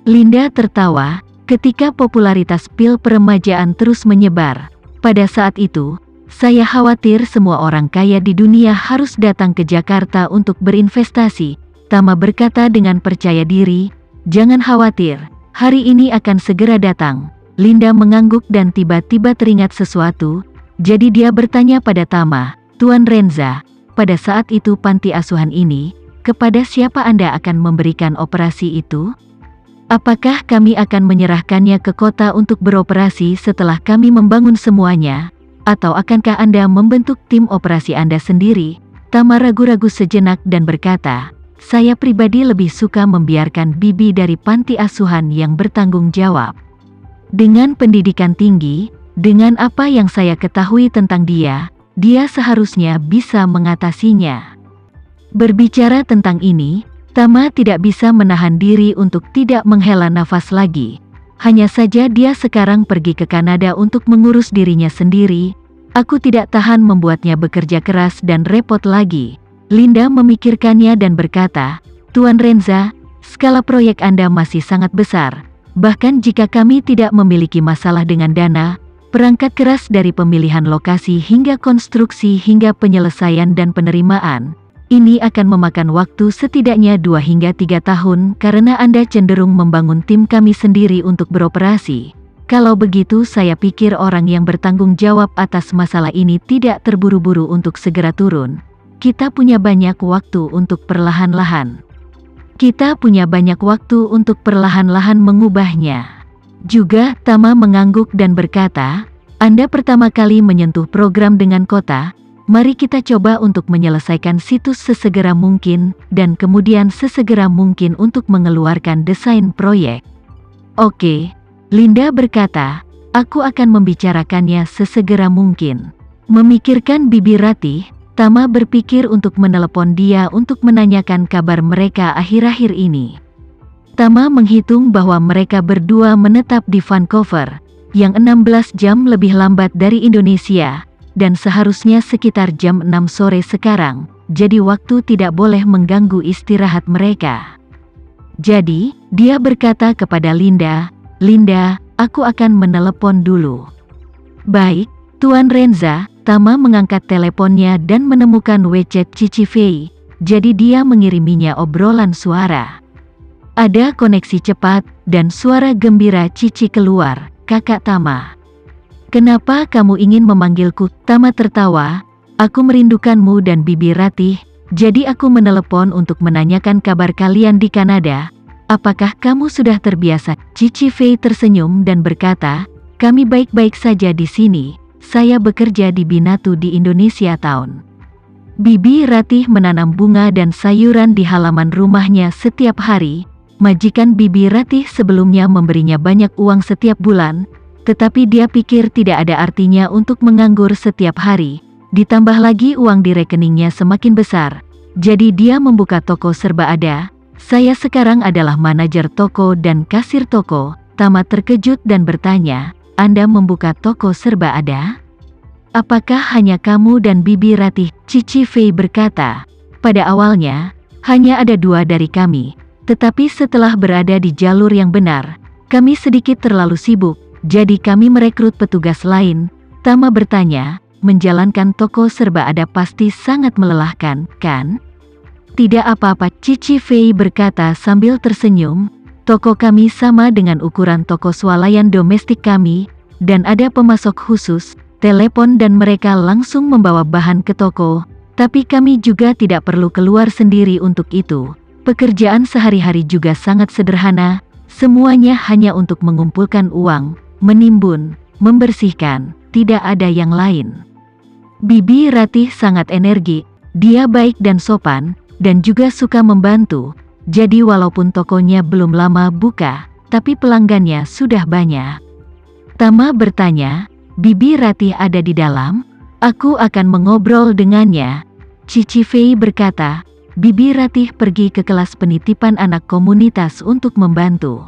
Linda tertawa ketika popularitas pil peremajaan terus menyebar. Pada saat itu, saya khawatir semua orang kaya di dunia harus datang ke Jakarta untuk berinvestasi. Tama berkata dengan percaya diri, "Jangan khawatir, hari ini akan segera datang." Linda mengangguk dan tiba-tiba teringat sesuatu, jadi dia bertanya pada Tama, "Tuan Renza, pada saat itu panti asuhan ini, kepada siapa Anda akan memberikan operasi itu? Apakah kami akan menyerahkannya ke kota untuk beroperasi setelah kami membangun semuanya? Atau akankah Anda membentuk tim operasi Anda sendiri?" Tama ragu-ragu sejenak dan berkata, "Saya pribadi lebih suka membiarkan Bibi dari panti asuhan yang bertanggung jawab. Dengan pendidikan tinggi, dengan apa yang saya ketahui tentang dia seharusnya bisa mengatasinya." Berbicara tentang ini, Tama tidak bisa menahan diri untuk tidak menghela nafas lagi. Hanya saja dia sekarang pergi ke Kanada untuk mengurus dirinya sendiri. "Aku tidak tahan membuatnya bekerja keras dan repot lagi." Linda memikirkannya dan berkata, "Tuan Renza, skala proyek Anda masih sangat besar. Bahkan jika kami tidak memiliki masalah dengan dana, perangkat keras dari pemilihan lokasi hingga konstruksi hingga penyelesaian dan penerimaan, ini akan memakan waktu setidaknya 2 hingga 3 tahun karena Anda cenderung membangun tim kami sendiri untuk beroperasi. Kalau begitu saya pikir orang yang bertanggung jawab atas masalah ini tidak terburu-buru untuk segera turun. Kita punya banyak waktu untuk perlahan-lahan. Kita punya banyak waktu untuk perlahan-lahan mengubahnya." Juga Tama mengangguk dan berkata, "Anda pertama kali menyentuh program dengan kota. Mari kita coba untuk menyelesaikan situs sesegera mungkin, dan kemudian sesegera mungkin untuk mengeluarkan desain proyek." "Oke," Linda berkata, "aku akan membicarakannya sesegera mungkin." Memikirkan Bibi Ratih, Tama berpikir untuk menelepon dia untuk menanyakan kabar mereka akhir-akhir ini. Tama menghitung bahwa mereka berdua menetap di Vancouver, yang 16 jam lebih lambat dari Indonesia, dan seharusnya sekitar jam 6 sore sekarang, jadi waktu tidak boleh mengganggu istirahat mereka. Jadi, dia berkata kepada Linda, "Linda, aku akan menelepon dulu." "Baik, Tuan Renza." Tama mengangkat teleponnya dan menemukan WeChat Cici Fei, jadi dia mengiriminya obrolan suara. Ada koneksi cepat, dan suara gembira Cici keluar, "Kakak Tama. Kenapa kamu ingin memanggilku?" Tama tertawa, "Aku merindukanmu dan Bibi Ratih, jadi aku menelepon untuk menanyakan kabar kalian di Kanada. Apakah kamu sudah terbiasa?" Cici Fei tersenyum dan berkata, "Kami baik-baik saja di sini. Saya bekerja di Binatu di Indonesia tahun." Bibi Ratih menanam bunga dan sayuran di halaman rumahnya setiap hari. Majikan Bibi Ratih sebelumnya memberinya banyak uang setiap bulan, tetapi dia pikir tidak ada artinya untuk menganggur setiap hari. Ditambah lagi uang di rekeningnya semakin besar, jadi dia membuka toko serba ada. "Saya sekarang adalah manajer toko dan kasir toko." Tama terkejut dan bertanya, "Anda membuka toko serba ada? Apakah hanya kamu dan Bibi Ratih?" Cici Fei berkata, "Pada awalnya, hanya ada 2 dari kami. Tetapi setelah berada di jalur yang benar, kami sedikit terlalu sibuk, jadi kami merekrut petugas lain." Tama bertanya, "Menjalankan toko serba ada pasti sangat melelahkan, kan?" "Tidak apa-apa," Cici Fei berkata sambil tersenyum. "Toko kami sama dengan ukuran toko swalayan domestik kami, dan ada pemasok khusus, telepon dan mereka langsung membawa bahan ke toko, tapi kami juga tidak perlu keluar sendiri untuk itu. Pekerjaan sehari-hari juga sangat sederhana, semuanya hanya untuk mengumpulkan uang, menimbun, membersihkan, tidak ada yang lain." Bibi Ratih sangat energik, dia baik dan sopan, dan juga suka membantu, jadi walaupun tokonya belum lama buka, tapi pelanggannya sudah banyak. Tama bertanya, "Bibi Ratih ada di dalam? Aku akan mengobrol dengannya." Cici Fei berkata, "Bibi Ratih pergi ke kelas penitipan anak komunitas untuk membantu."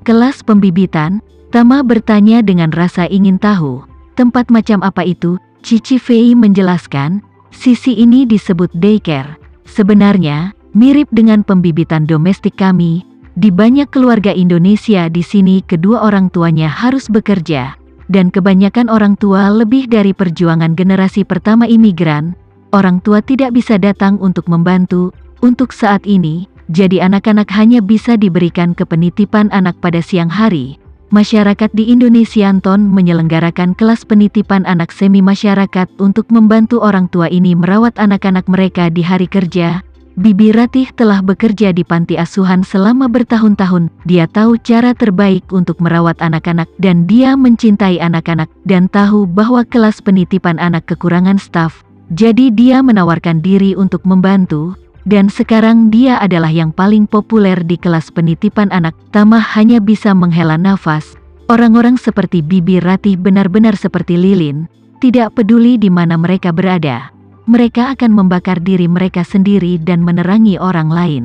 "Kelas pembibitan?" Tama bertanya dengan rasa ingin tahu. "Tempat macam apa itu?" Cici Fei menjelaskan, "Sisi ini disebut daycare. Sebenarnya, mirip dengan pembibitan domestik kami, Di banyak keluarga Indonesia di sini kedua orang tuanya harus bekerja, dan kebanyakan orang tua lebih dari perjuangan generasi pertama imigran, orang tua tidak bisa datang untuk membantu. Untuk saat ini, jadi anak-anak hanya bisa diberikan kepenitipan anak pada siang hari. Masyarakat di Indonesia menyelenggarakan kelas penitipan anak semi masyarakat untuk membantu orang tua ini merawat anak-anak mereka di hari kerja. Bibi Ratih telah bekerja di panti asuhan selama bertahun-tahun. Dia tahu cara terbaik untuk merawat anak-anak dan dia mencintai anak-anak dan tahu bahwa kelas penitipan anak kekurangan staf. Jadi dia menawarkan diri untuk membantu. Dan sekarang dia adalah yang paling populer di kelas penitipan anak. Tama hanya bisa menghela nafas. Orang-orang seperti Bibi Ratih benar-benar seperti lilin, tidak peduli di mana mereka berada. Mereka akan membakar diri mereka sendiri dan menerangi orang lain.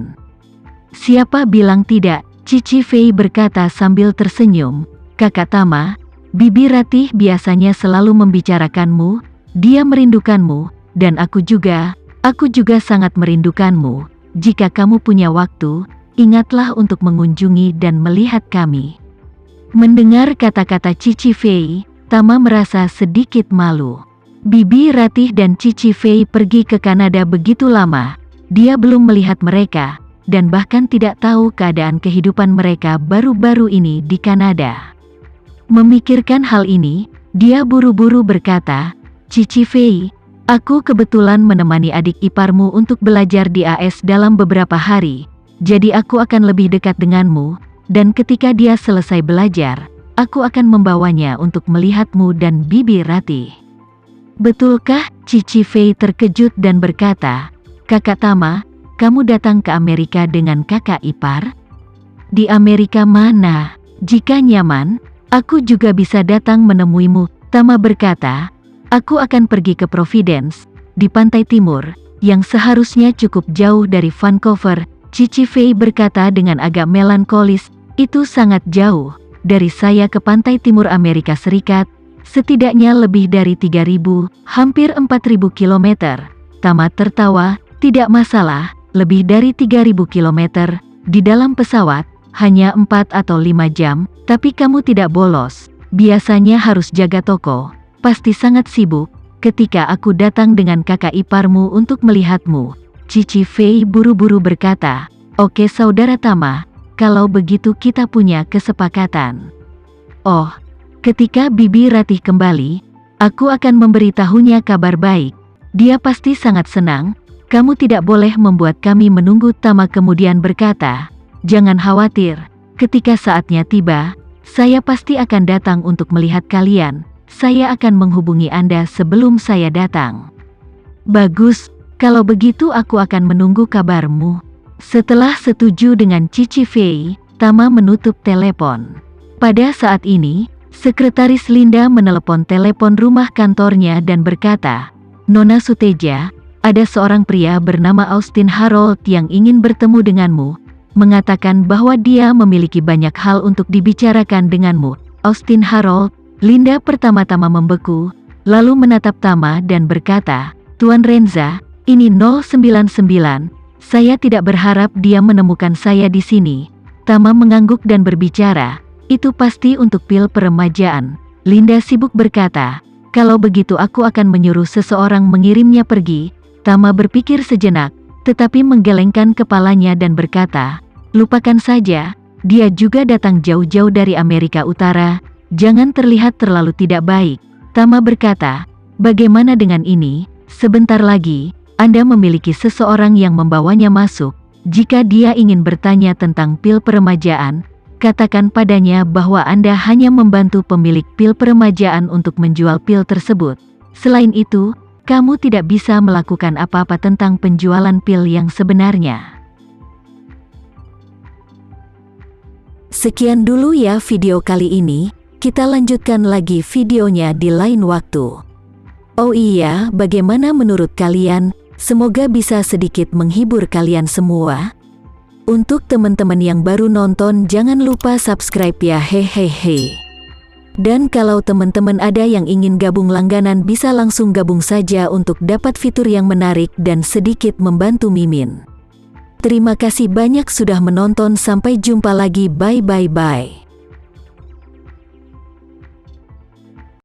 Siapa bilang tidak? Cici Fei berkata sambil tersenyum. Kakak Tama, Bibi Ratih biasanya selalu membicarakanmu, dia merindukanmu, dan aku juga sangat merindukanmu. Jika kamu punya waktu, ingatlah untuk mengunjungi dan melihat kami. Mendengar kata-kata Cici Fei, Tama merasa sedikit malu. Bibi Ratih dan Cici Fei pergi ke Kanada begitu lama. Dia belum melihat mereka, dan bahkan tidak tahu keadaan kehidupan mereka baru-baru ini di Kanada. Memikirkan hal ini, dia buru-buru berkata, Cici Fei, aku kebetulan menemani adik iparmu untuk belajar di AS dalam beberapa hari, jadi aku akan lebih dekat denganmu, dan ketika dia selesai belajar, aku akan membawanya untuk melihatmu dan Bibi Ratih. Betulkah? Cici Fei terkejut dan berkata, Kakak Tama, kamu datang ke Amerika dengan kakak ipar? Di Amerika mana? Jika nyaman, aku juga bisa datang menemuimu. Tama berkata, aku akan pergi ke Providence, di pantai timur, yang seharusnya cukup jauh dari Vancouver. Cici Fei berkata dengan agak melankolis, itu sangat jauh, dari saya ke pantai timur Amerika Serikat, setidaknya lebih dari 3.000, hampir 4.000 kilometer. Tama tertawa, tidak masalah, lebih dari 3.000 kilometer, di dalam pesawat, hanya 4 atau 5 jam, tapi kamu tidak bolos, biasanya harus jaga toko. Pasti sangat sibuk, ketika aku datang dengan kakak iparmu untuk melihatmu. Cici Fei buru-buru berkata, oke saudara Tama, kalau begitu kita punya kesepakatan. Oh, ketika Bibi Ratih kembali, aku akan memberitahunya kabar baik. Dia pasti sangat senang, kamu tidak boleh membuat kami menunggu. Tama kemudian berkata, jangan khawatir, ketika saatnya tiba, saya pasti akan datang untuk melihat kalian. Saya akan menghubungi Anda sebelum saya datang. Bagus, kalau begitu aku akan menunggu kabarmu. Setelah setuju dengan Cici Fei, Tama menutup telepon. Pada saat ini, Sekretaris Linda menelepon telepon rumah kantornya dan berkata, Nona Suteja, ada seorang pria bernama Austin Harold yang ingin bertemu denganmu, mengatakan bahwa dia memiliki banyak hal untuk dibicarakan denganmu. Austin Harold. Linda pertama-tama membeku, lalu menatap Tama dan berkata, Tuan Renza, ini 099, saya tidak berharap dia menemukan saya di sini. Tama mengangguk dan berbicara, itu pasti untuk pil peremajaan. Linda sibuk berkata, kalau begitu aku akan menyuruh seseorang mengirimnya pergi. Tama berpikir sejenak, tetapi menggelengkan kepalanya dan berkata, lupakan saja, dia juga datang jauh-jauh dari Amerika Utara. Jangan terlihat terlalu tidak baik. Tama berkata, bagaimana dengan ini? Sebentar lagi, Anda memiliki seseorang yang membawanya masuk. Jika dia ingin bertanya tentang pil peremajaan, katakan padanya bahwa Anda hanya membantu pemilik pil peremajaan untuk menjual pil tersebut. Selain itu, kamu tidak bisa melakukan apa-apa tentang penjualan pil yang sebenarnya. Sekian dulu ya video kali ini. Kita lanjutkan lagi videonya di lain waktu. Oh iya, bagaimana menurut kalian? Semoga bisa sedikit menghibur kalian semua. Untuk teman-teman yang baru nonton, jangan lupa subscribe ya, hehehe. Dan kalau teman-teman ada yang ingin gabung langganan, bisa langsung gabung saja untuk dapat fitur yang menarik dan sedikit membantu Mimin. Terima kasih banyak sudah menonton, sampai jumpa lagi, bye bye bye.